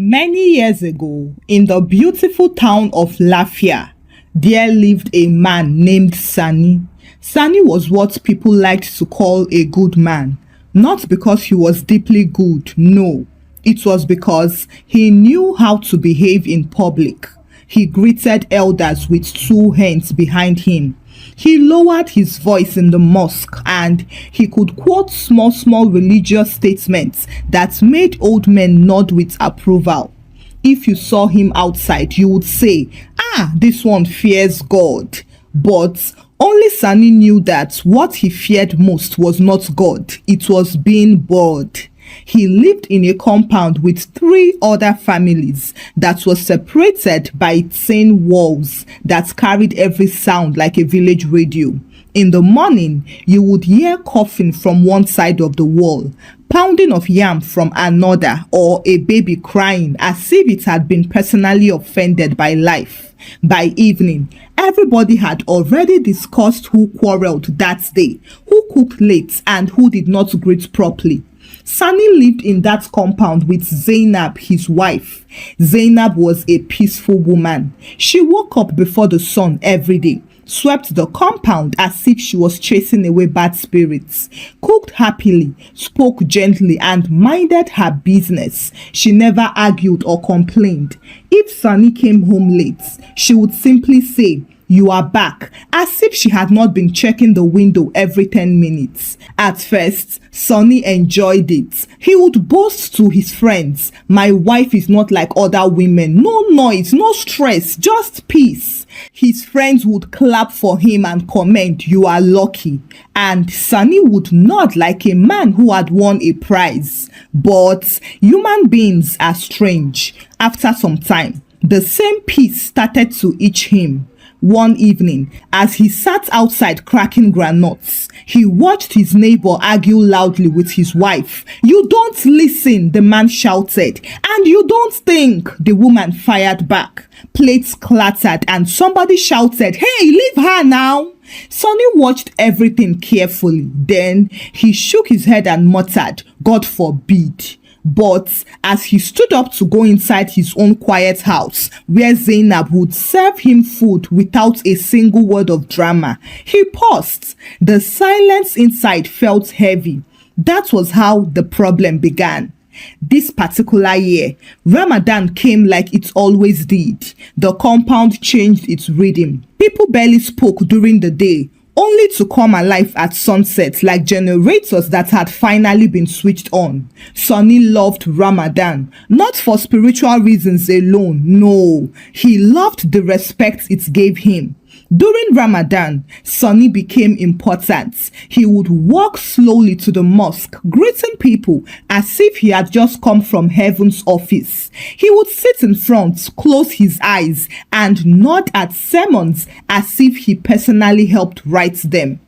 Many years ago, in the beautiful town of Lafia, there lived a man named Sani. Sani was what people liked to call a good man, not because he was deeply good, no. It was because he knew how to behave in public. He greeted elders with two hands behind him. He lowered his voice in the mosque and he could quote small religious statements that made old men nod with approval. If you saw him outside, you would say, this one fears God. But only Sani knew that what he feared most was not God, it was being bored. He lived in a compound with three other families that was separated by thin walls that carried every sound like a village radio. In the morning, you would hear coughing from one side of the wall, pounding of yam from another, or a baby crying as if it had been personally offended by life. By evening, everybody had already discussed who quarreled that day, who cooked late, and who did not greet properly. Sani lived in that compound with Zainab, his wife. Zainab was a peaceful woman. She woke up before the sun every day, swept the compound as if she was chasing away bad spirits, cooked happily, spoke gently, and minded her business. She never argued or complained. If Sani came home late, she would simply say, "You are back," as if she had not been checking the window every 10 minutes. At first, Sonny enjoyed it. He would boast to his friends, "My wife is not like other women. No noise, no stress, just peace." His friends would clap for him and comment, "You are lucky." And Sonny would nod like a man who had won a prize. But human beings are strange. After some time, the same peace started to itch him. One evening, as he sat outside cracking granuts, he watched his neighbor argue loudly with his wife. "You don't listen," the man shouted. "And you don't think," the woman fired back. Plates clattered and somebody shouted, "Hey, leave her now." Sonny watched everything carefully. Then he shook his head and muttered, "God forbid." But as he stood up to go inside his own quiet house, where Zainab would serve him food without a single word of drama, he paused. The silence inside felt heavy. That was how the problem began. This particular year, Ramadan came like it always did. The compound changed its rhythm. People barely spoke during the day, only to come alive at sunset like generators that had finally been switched on. Sonny loved Ramadan, not for spiritual reasons alone, no. He loved the respect it gave him. During Ramadan, Sonny became important. He would walk slowly to the mosque, greeting people as if he had just come from heaven's office. He would sit in front, close his eyes, and nod at sermons as if he personally helped write them.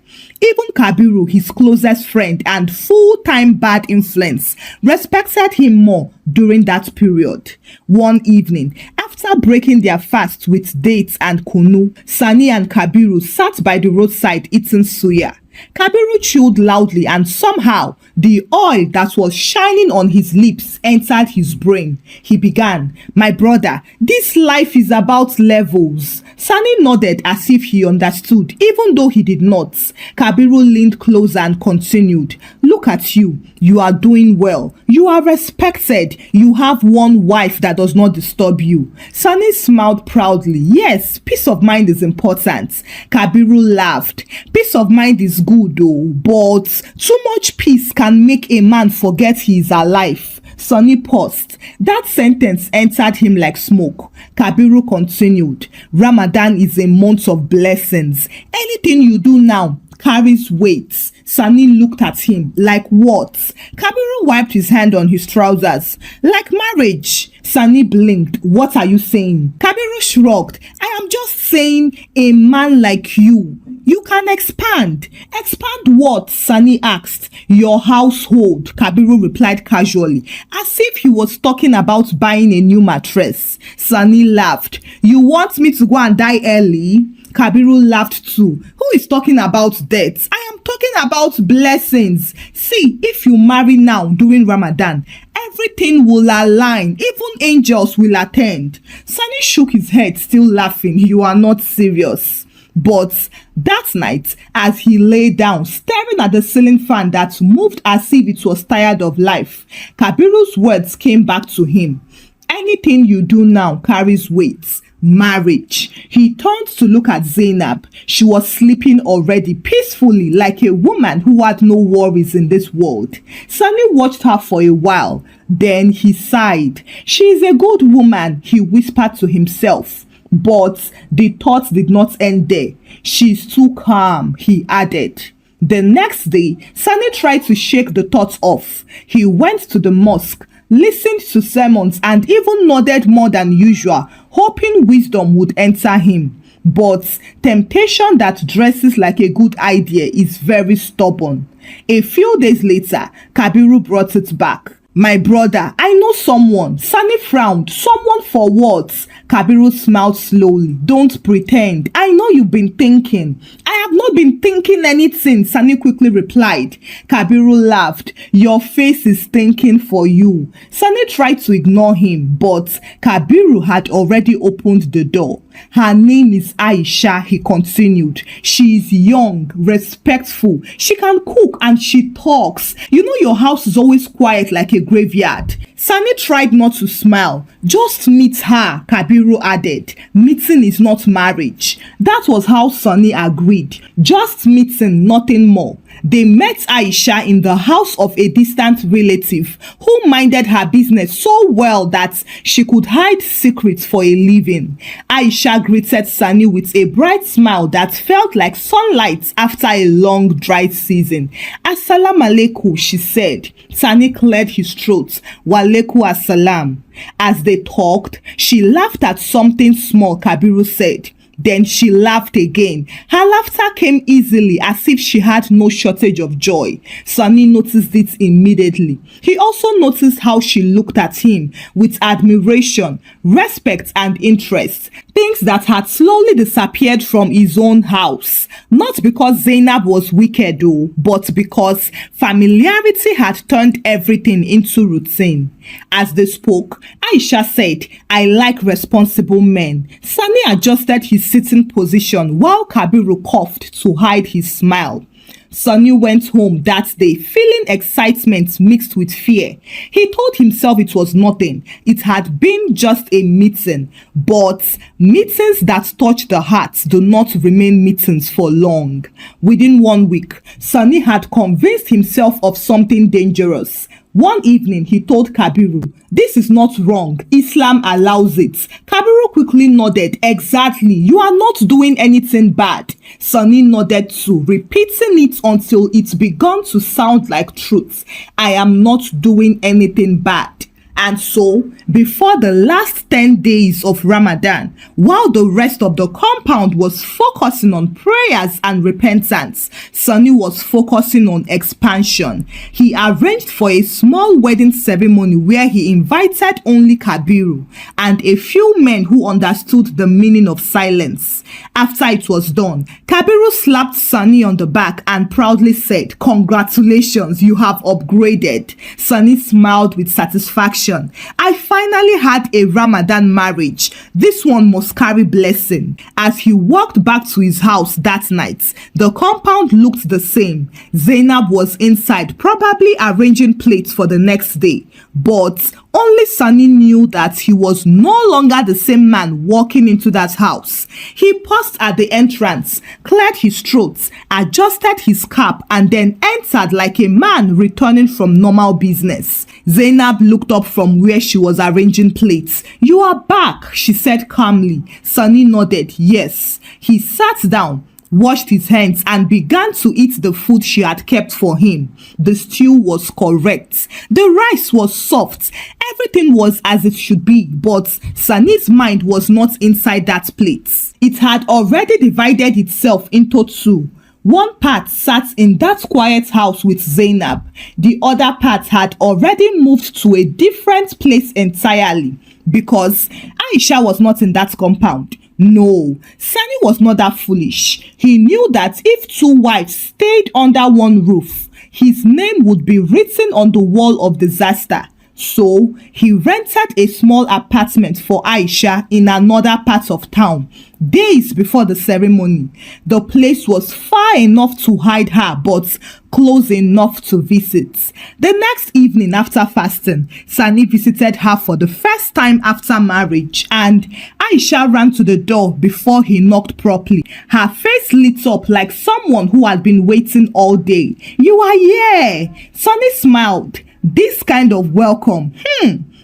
Even Kabiru, his closest friend and full-time bad influence, respected him more during that period. One evening, after breaking their fast with dates and kunu, Sani and Kabiru sat by the roadside eating suya. Kabiru chewed loudly and somehow the oil that was shining on his lips entered his brain. He began, "My brother, this life is about levels." Sani nodded as if he understood, even though he did not. Kabiru leaned closer and continued, "Look at you. You are doing well. You are respected. You have one wife that does not disturb you." Sani smiled proudly. "Yes, peace of mind is important." Kabiru laughed. "Peace of mind is good though, but too much peace can make a man forget he is alive." Sonny paused. That sentence entered him like smoke. Kabiru continued, "Ramadan is a month of blessings. Anything you do now carries weight." Sani looked at him. "Like what?" Kabiru wiped his hand on his trousers. "Like marriage." Sani blinked. "What are you saying?" Kabiru shrugged. "I am just saying a man like you. You can expand." "Expand what?" Sani asked. "Your household," Kabiru replied casually, as if he was talking about buying a new mattress. Sani laughed. "You want me to go and die early?" Kabiru laughed too. "Who is talking about death? I am talking about blessings. See, if you marry now during Ramadan, everything will align. Even angels will attend. Sunny shook his head, still laughing. You are not serious. But that night, as he lay down, staring at the ceiling fan that moved as if it was tired of life, Kabiru's words came back to him. Anything you do now carries weight. Marriage. He turned to look at Zainab. She was sleeping already peacefully like a woman who had no worries in this world. Sunny watched her for a while. Then he sighed. She is a good woman, he whispered to himself. But the thought did not end there. She's too calm, he added. The next day, Sunny tried to shake the thoughts off. He went to the mosque, listened to sermons, and even nodded more than usual, hoping wisdom would enter him. But temptation that dresses like a good idea is very stubborn. A few days later, Kabiru brought it back. My brother, I know someone. Sunny frowned. Someone for what? Kabiru smiled slowly. Don't pretend. I know you've been thinking. I have not been thinking anything, Sunny quickly replied. Kabiru laughed. Your face is thinking for you. Sunny tried to ignore him, but Kabiru had already opened the door. Her name is Aisha, he continued. She is young, respectful. She can cook and she talks. You know your house is always quiet like a graveyard. Sunny tried not to smile. Just meet her, Kabiru added. Meeting is not marriage. That was how Sunny agreed. Just meeting, nothing more. They met Aisha in the house of a distant relative who minded her business so well that she could hide secrets for a living. Aisha greeted Sunny with a bright smile that felt like sunlight after a long dry season. Assalamu alaikum, she said. Sunny cleared his throat. Walaikum assalam. As they talked, she laughed at something small Kabiru said. Then she laughed again. Her laughter came easily as if she had no shortage of joy. Sunny noticed it immediately. He also noticed how she looked at him with admiration, respect and interest. Things that had slowly disappeared from his own house. Not because Zainab was wicked though, but because familiarity had turned everything into routine. As they spoke, Aisha said, I like responsible men. Sunny adjusted his sitting position while Kabiru coughed to hide his smile. Sunny went home that day feeling excitement mixed with fear. He told himself it was nothing. It had been just a meeting. But meetings that touch the heart do not remain meetings for long. Within 1 week, Sunny had convinced himself of something dangerous. One evening, he told Kabiru, this is not wrong. Islam allows it. Kabiru quickly nodded. Exactly. You are not doing anything bad. Sunny nodded too, repeating it until it began to sound like truth. I am not doing anything bad. And so, before the last 10 days of Ramadan, while the rest of the compound was focusing on prayers and repentance, Sunny was focusing on expansion. He arranged for a small wedding ceremony where he invited only Kabiru and a few men who understood the meaning of silence. After it was done, Kabiru slapped Sunny on the back and proudly said, Congratulations, you have upgraded. Sunny smiled with satisfaction. I finally had a Ramadan marriage. This one must carry blessing. As he walked back to his house that night, the compound looked the same. Zainab was inside, probably arranging plates for the next day. But only Sunny knew that he was no longer the same man walking into that house. He paused at the entrance, cleared his throat, adjusted his cap, and then entered like a man returning from normal business. Zainab looked up from where she was arranging plates. You are back, she said calmly. Sunny nodded, yes. He sat down, washed his hands and began to eat the food she had kept for him. The stew was correct. The rice was soft. Everything was as it should be, but Sunny's mind was not inside that plate. It had already divided itself into two. One part sat in that quiet house with Zainab. The other part had already moved to a different place entirely because Aisha was not in that compound. No, Sani was not that foolish. He knew that if two wives stayed under one roof, his name would be written on the wall of disaster. So he rented a small apartment for Aisha in another part of town. Days before the ceremony, the place was far enough to hide her but close enough to visit. The next evening after fasting, Sani visited her for the first time after marriage, and Aisha ran to the door before he knocked properly. Her face lit up like someone who had been waiting all day. "You are here!" Sani smiled. This kind of welcome,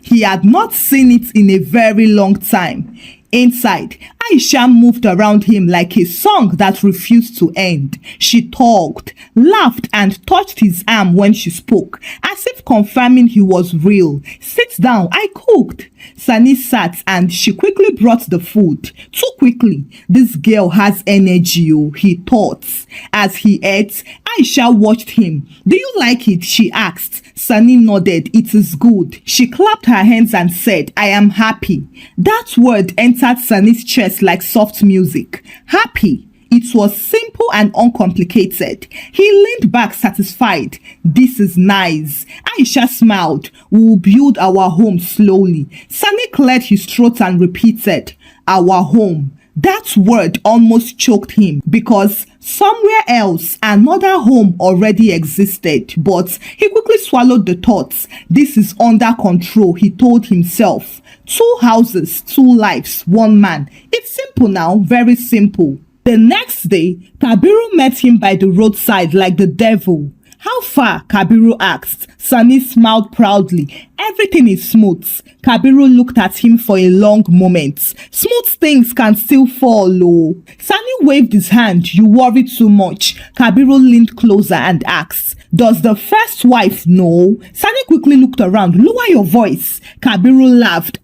he had not seen it in a very long time. Inside, Aisha moved around him like a song that refused to end. She talked, laughed, and touched his arm when she spoke, as if confirming he was real. "Sit down, I cooked." Sani sat and she quickly brought the food. Too quickly. This girl has energy, he thought. As he ate, Aisha watched him. "Do you like it?" she asked. Sani nodded. "It is good." She clapped her hands and said, "I am happy." That word entered Sani's chest like soft music. Happy. It was simple and uncomplicated. He leaned back satisfied. "This is nice." Aisha smiled. "We will build our home slowly." Sani cleared his throat and repeated, "Our home." That word almost choked him because somewhere else another home already existed, but he quickly swallowed the thoughts. This is under control, he told himself. 2 houses, 2 lives, 1 man. It's simple now, very simple. The next day, Kabiru met him by the roadside like the devil. "How far?" Kabiru asked. Sani smiled proudly. "Everything is smooth." Kabiru looked at him for a long moment. "Smooth things can still fall, oh." Sani waved his hand. "You worry too much." Kabiru leaned closer and asked, "Does the first wife know?" Sani quickly looked around. "Lower your voice." Kabiru laughed.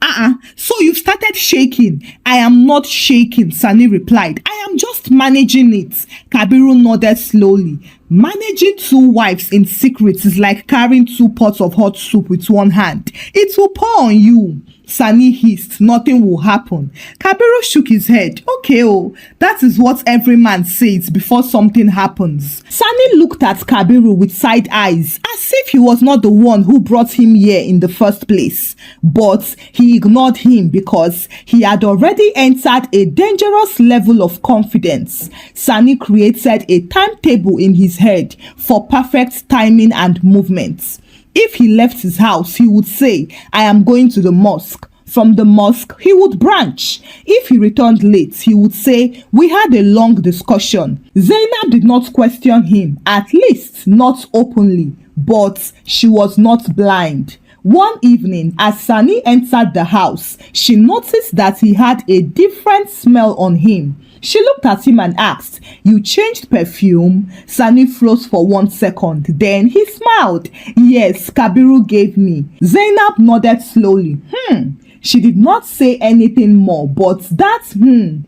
So you've started shaking." "I am not shaking," Sani replied. "I am just managing it." Kabiru nodded slowly. Managing 2 wives in secret is like carrying 2 pots of hot soup with one hand. It will pour on you. Sani hissed. "Nothing will happen." Kabiru shook his head. "Okay, that is what every man says before something happens." Sani looked at Kabiru with side eyes, as if he was not the one who brought him here in the first place. But he ignored him because he had already entered a dangerous level of confidence. Sani created a timetable in his head for perfect timing and movements. If he left his house, he would say, "I am going to the mosque." From the mosque, he would branch. If he returned late, he would say, "We had a long discussion." Zainab did not question him, at least not openly, but she was not blind. One evening, as Sani entered the house, she noticed that he had a different smell on him. She looked at him and asked, "You changed perfume?" Sani froze for 1 second. Then he smiled. "Yes, Kabiru gave me." Zainab nodded slowly. She did not say anything more, but that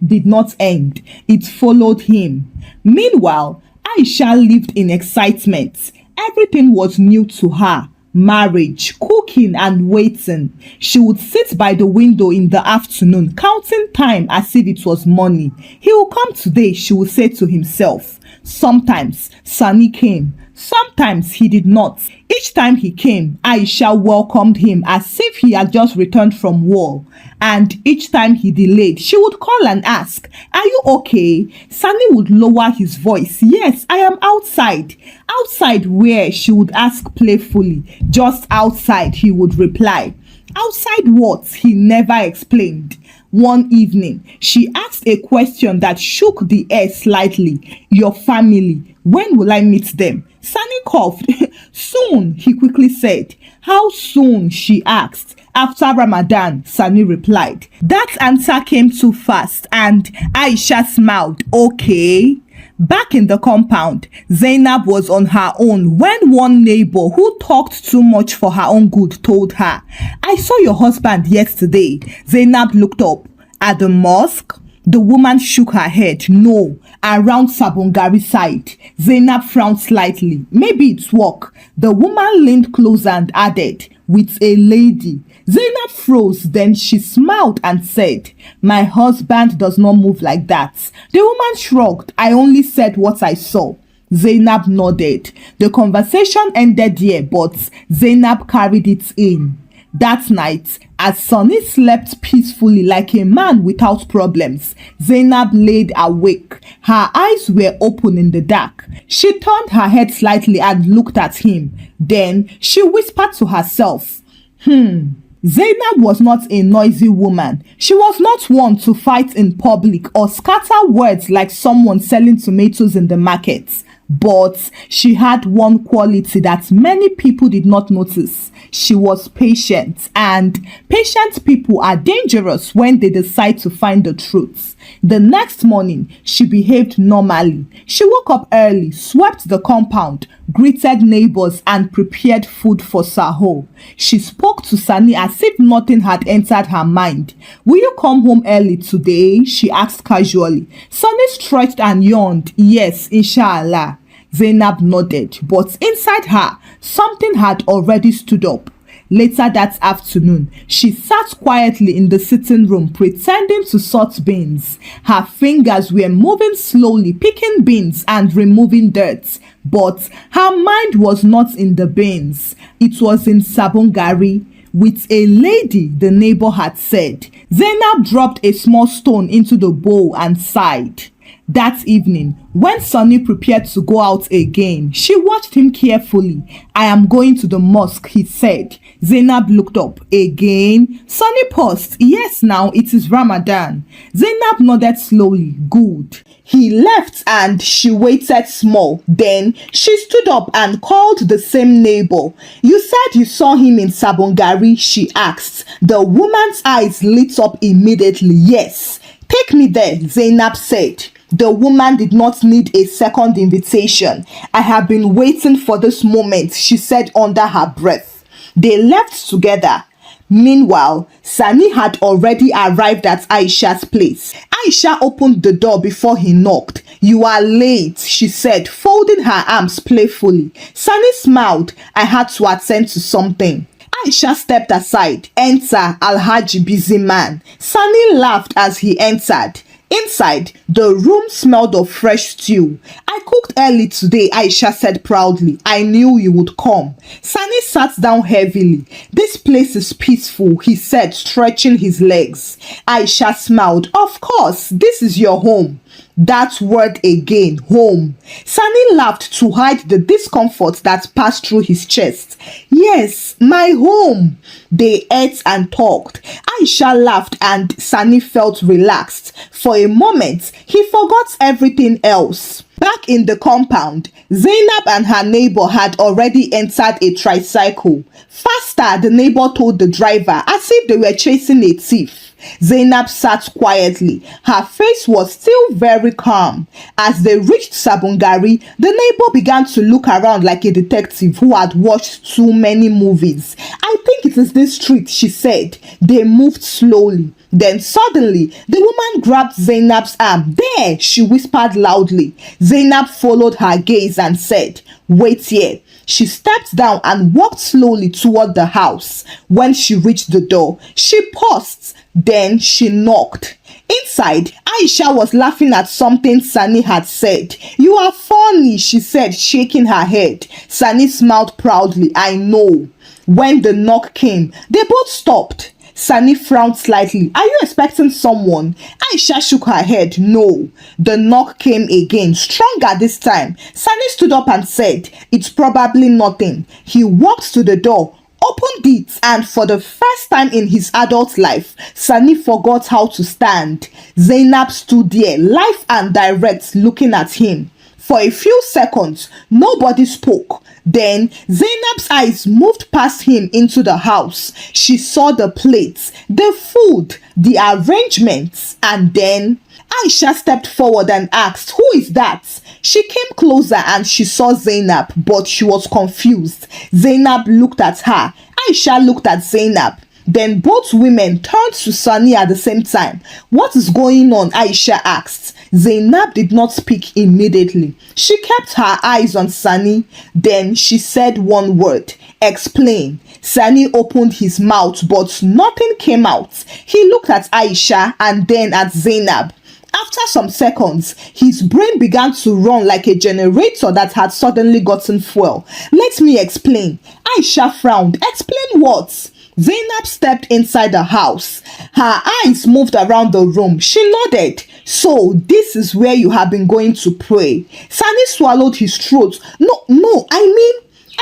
did not end. It followed him. Meanwhile, Aisha lived in excitement. Everything was new to her. Marriage, cooking, and waiting. She would sit by the window in the afternoon, counting time as if it was money. "He will come today," she would say to himself. Sometimes Sani came. Sometimes he did not. Each time he came, Aisha welcomed him as if he had just returned from war. And each time he delayed, she would call and ask, "Are you okay?" Sani would lower his voice. "Yes, I am outside." "Outside where?" she would ask playfully. "Just outside," he would reply. Outside what? He never explained. One evening, she asked a question that shook the air slightly. "Your family, when will I meet them?" Sani coughed. "Soon," he quickly said. "How soon?" she asked. "After Ramadan," Sani replied. That answer came too fast and Aisha smiled. "Okay." Back in the compound, Zainab was on her own when one neighbor who talked too much for her own good told her, "I saw your husband yesterday." Zainab looked up. "At the mosque?" The woman shook her head, no, around Sabongari's side. Zainab frowned slightly. Maybe it's work. The woman leaned closer and added, with a lady. Zainab froze, then she smiled and said, my husband does not move like that. The woman shrugged. I only said what I saw. Zainab nodded. The conversation ended here, but Zainab carried it in. That night, as Sonny slept peacefully like a man without problems, Zainab laid awake. Her eyes were open in the dark. She turned her head slightly and looked at him. Then she whispered to herself, Zainab was not a noisy woman. She was not one to fight in public or scatter words like someone selling tomatoes in the market. But she had one quality that many people did not notice. She was patient, and patient people are dangerous when they decide to find the truth. The next morning, she behaved normally. She woke up early, swept the compound, greeted neighbors, and prepared food for Sahur. She spoke to Sani as if nothing had entered her mind. Will you come home early today? She asked casually. Sani stretched and yawned. Yes, inshallah. Zainab nodded, but inside her, something had already stood up. Later that afternoon, she sat quietly in the sitting room pretending to sort beans. Her fingers were moving slowly, picking beans and removing dirt. But her mind was not in the beans. It was in Sabongari. With a lady, the neighbor had said. Zainab dropped a small stone into the bowl and sighed. That evening, when Sonny prepared to go out again, she watched him carefully. I am going to the mosque, he said. Zainab looked up. Again? Sonny paused. Yes, now it is Ramadan. Zainab nodded slowly. Good. He left and she waited small. Then she stood up and called the same neighbor. You said you saw him in Sabongari, she asked. The woman's eyes lit up immediately. Yes. Take me there, Zainab said. The woman did not need a second invitation. I have been waiting for this moment, she said under her breath. They left together. Meanwhile, Sani had already arrived at Aisha's place. Aisha opened the door before he knocked. You are late, she said, folding her arms playfully. Sani smiled. I had to attend to something. Aisha stepped aside. Enter, Alhaji busy man. Sani laughed as he entered. Inside, the room smelled of fresh stew. I cooked early today, Aisha said proudly. I knew you would come. Sani sat down heavily. This place is peaceful, he said, stretching his legs. Aisha smiled. Of course, this is your home. That word again, home. Sani laughed to hide the discomfort that passed through his chest. Yes, my home. They ate and talked. Aisha laughed and Sani felt relaxed. For a moment, he forgot everything else. Back in the compound, Zainab and her neighbor had already entered a tricycle. Faster, the neighbor told the driver, as if they were chasing a thief. Zainab sat quietly. Her face was still very calm. As they reached Sabongari, the neighbor began to look around like a detective who had watched too many movies. I think it is this street, she said. They moved slowly. Then suddenly, the woman grabbed Zainab's arm. There, she whispered loudly. Zainab followed her gaze and said, wait here. She stepped down and walked slowly toward the house. When she reached the door, she paused. Then she knocked. Inside, Aisha was laughing at something Sani had said. You are funny, she said, shaking her head. Sani smiled proudly. I know. When the knock came, they both stopped. Sani frowned slightly. Are you expecting someone? Aisha shook her head. No. The knock came again, stronger this time. Sani stood up and said, it's probably nothing. He walked to the door, opened it, and for the first time in his adult life, Sani forgot how to stand. Zainab stood there, live and direct, looking at him. For a few seconds, nobody spoke. Then Zainab's eyes moved past him into the house. She saw the plates, the food, the arrangements, and then Aisha stepped forward and asked, who is that? She came closer and she saw Zainab, but she was confused. Zainab looked at her. Aisha looked at Zainab. Then both women turned to Sani at the same time. What is going on? Aisha asked. Zainab did not speak immediately. She kept her eyes on Sani. Then she said one word. Explain. Sani opened his mouth, but nothing came out. He looked at Aisha and then at Zainab. After some seconds, his brain began to run like a generator that had suddenly gotten fuel. Let me explain. Aisha frowned. Explain what? Zainab stepped inside the house. Her eyes moved around the room. She nodded. So, this is where you have been going to pray. Sani swallowed his throat. No, I mean,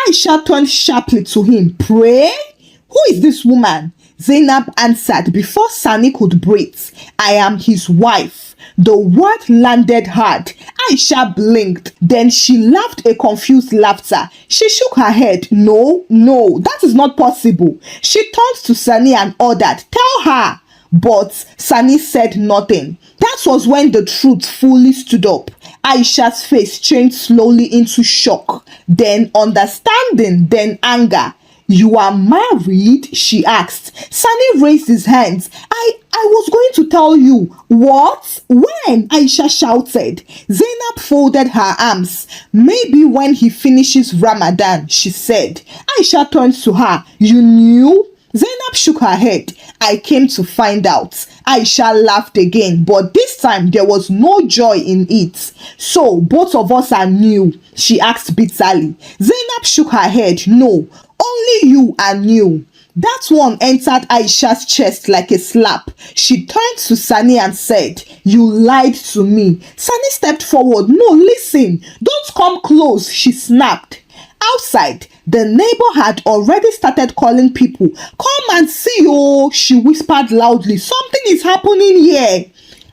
Aisha turned sharply to him. Pray? Who is this woman? Zainab answered before Sani could breathe. I am his wife. The word landed hard. Aisha blinked. Then she laughed a confused laughter. She shook her head. No, that is not possible. She turned to Sani and ordered, tell her. But Sani said nothing. That was when the truth fully stood up. Aisha's face changed slowly into shock, then understanding, then anger. You are married? She asked. Sani raised his hands. I was going to tell you. What? When? Aisha shouted. Zainab folded her arms. Maybe when he finishes Ramadan, she said. Aisha turned to her. You knew? Zainab shook her head. I came to find out. Aisha laughed again, but this time there was no joy in it. So both of us are new? She asked bitterly. Zainab shook her head. No, only you are new. That one entered Aisha's chest like a slap. She turned to Sani and said, you lied to me. Sani stepped forward. No, listen. Don't come close, she snapped. Outside, the neighbor had already started calling people. Come and see, oh, she whispered loudly. Something is happening here.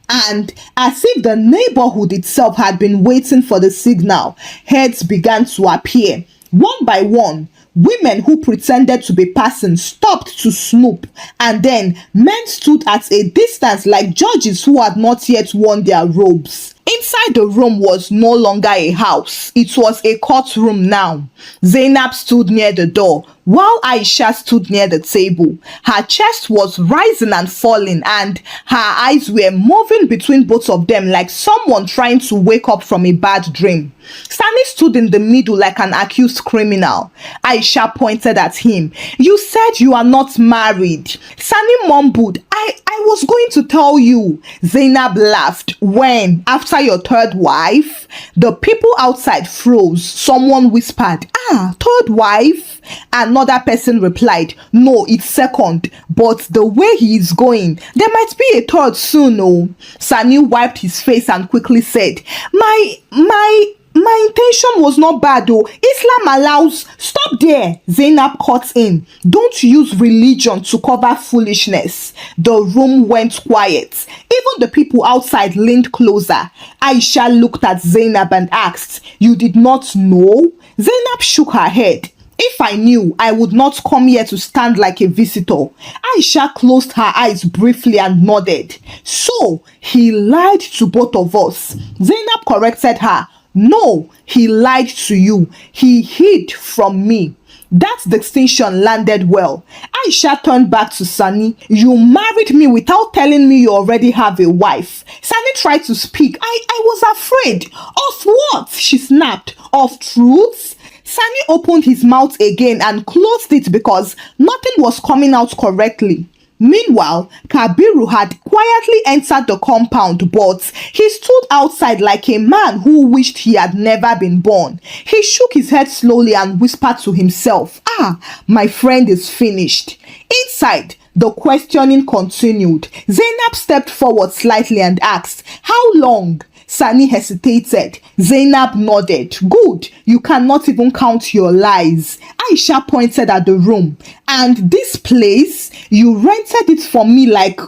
And as if the neighborhood itself had been waiting for the signal, heads began to appear. One by one, women who pretended to be passing stopped to snoop, and then men stood at a distance like judges who had not yet worn their robes. Inside the room was no longer a house. It was a courtroom now. Zainab stood near the door, while Aisha stood near the table. Her chest was rising and falling, and her eyes were moving between both of them like someone trying to wake up from a bad dream. Sani stood in the middle like an accused criminal. Aisha pointed at him. You said you are not married. Sani mumbled, I was going to tell you. Zainab laughed. When? After your third wife? The people outside froze. Someone whispered, third wife? Another person replied, no, it's second. But the way he is going, there might be a third soon, oh. Sani wiped his face and quickly said, My intention was not bad though. Islam allows. Stop there. Zainab cut in. Don't use religion to cover foolishness. The room went quiet. Even the people outside leaned closer. Aisha looked at Zainab and asked, you did not know? Zainab shook her head. If I knew, I would not come here to stand like a visitor. Aisha closed her eyes briefly and nodded. So, he lied to both of us. Zainab corrected her. No, he lied to you. He hid from me. That distinction landed well. Aisha turned back to Sani. You married me without telling me you already have a wife. Sani tried to speak. I was afraid. Of what? She snapped. Of truths? Sani opened his mouth again and closed it because nothing was coming out correctly. Meanwhile, Kabiru had quietly entered the compound, but he stood outside like a man who wished he had never been born. He shook his head slowly and whispered to himself, my friend is finished. Inside, the questioning continued. Zainab stepped forward slightly and asked, how long? Sani hesitated. Zainab nodded. Good. You cannot even count your lies. Aisha pointed at the room. And this place, you rented it for me like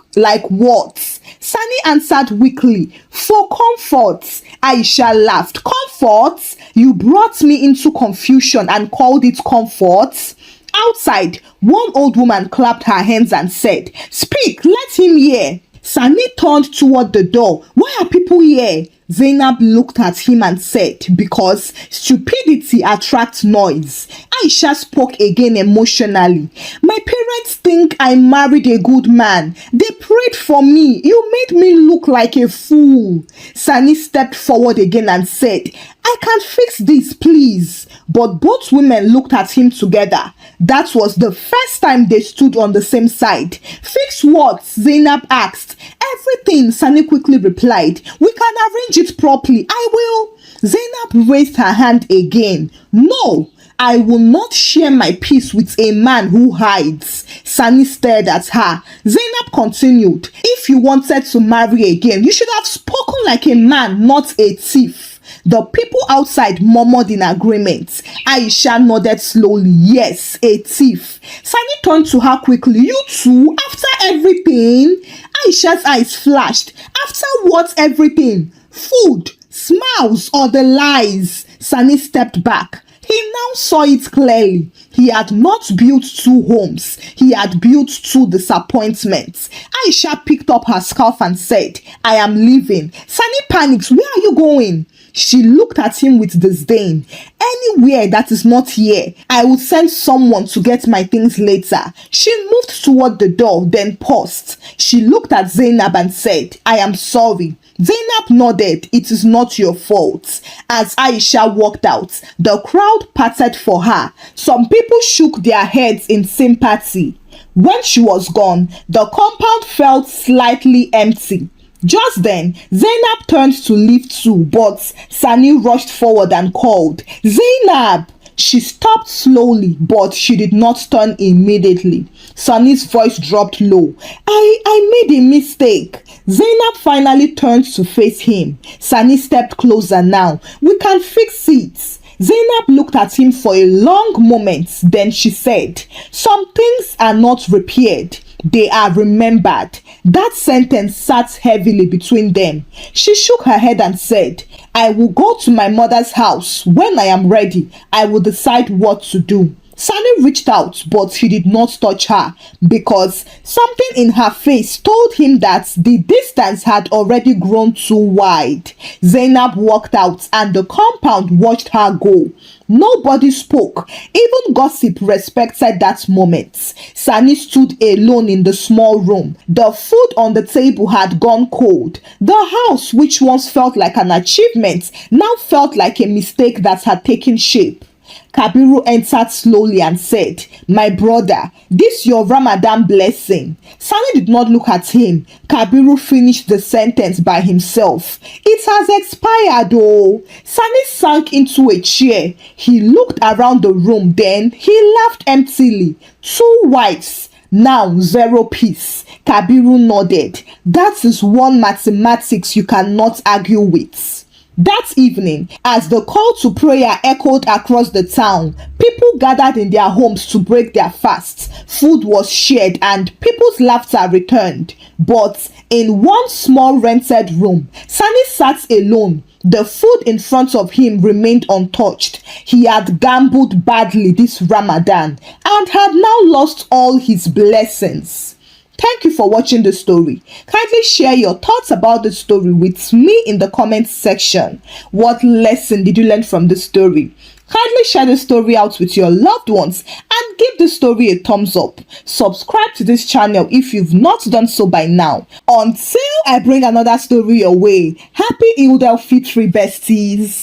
what? Sani answered weakly. For comfort. Aisha laughed. Comfort? You brought me into confusion and called it comfort? Outside, one old woman clapped her hands and said, speak, let him hear. Sani turned toward the door. Why are people here? Zainab looked at him and said, because stupidity attracts noise. Aisha spoke again emotionally. My parents think I married a good man. They prayed for me. You made me look like a fool. Sani stepped forward again and said, I can fix this, please. But both women looked at him together. That was the first time they stood on the same side. Fix what? Zainab asked. Everything, Sani quickly replied. We can arrange it properly. I will. Zainab raised her hand again. No, I will not share my peace with a man who hides. Sani stared at her. Zainab continued. If you wanted to marry again, you should have spoken like a man, not a thief. The people outside murmured in agreement. Aisha nodded slowly. Yes, a thief. Sani turned to her quickly. You too? After everything? Aisha's eyes flashed. After what everything? Food, smiles, or the lies? Sani stepped back. He now saw it clearly. He had not built 2 homes. He had built 2 disappointments. Aisha picked up her scarf and said, I am leaving. Sani panics. Where are you going? She looked at him with disdain. Anywhere that is not here. I will send someone to get my things later. She moved toward the door, then paused. She looked at Zainab and said, I am sorry. Zainab nodded. It is not your fault. As Aisha walked out, the crowd parted for her. Some people shook their heads in sympathy. When she was gone, the compound felt slightly empty. Just then, Zainab turned to leave too, but Sani rushed forward and called, Zainab! She stopped slowly, but she did not turn immediately. Sani's voice dropped low. I made a mistake. Zainab finally turned to face him. Sani stepped closer now. We can fix it. Zainab looked at him for a long moment. Then she said, some things are not repaired. They are remembered. That sentence sat heavily between them. She shook her head and said, I will go to my mother's house. When I am ready, I will decide what to do. Sani reached out, but he did not touch her because something in her face told him that the distance had already grown too wide. Zainab walked out and the compound watched her go. Nobody spoke. Even gossip respected that moment. Sani stood alone in the small room. The food on the table had gone cold. The house, which once felt like an achievement, now felt like a mistake that had taken shape. Kabiru entered slowly and said, my brother, this your Ramadan blessing. Sani did not look at him. Kabiru finished the sentence by himself. It has expired, oh. Sani sank into a chair. He looked around the room, then he laughed emptily. 2 wives. Now 0 peace. Kabiru nodded. That is one mathematics you cannot argue with. That evening, as the call to prayer echoed across the town, people gathered in their homes to break their fasts. Food was shared and people's laughter returned. But in one small rented room, Sani sat alone. The food in front of him remained untouched. He had gambled badly this Ramadan and had now lost all his blessings. Thank you for watching the story. Kindly share your thoughts about the story with me in the comments section. What lesson did you learn from the story? Kindly share the story out with your loved ones and give the story a thumbs up. Subscribe to this channel if you've not done so by now. Until I bring another story your way, happy Eid al-Fitr, besties.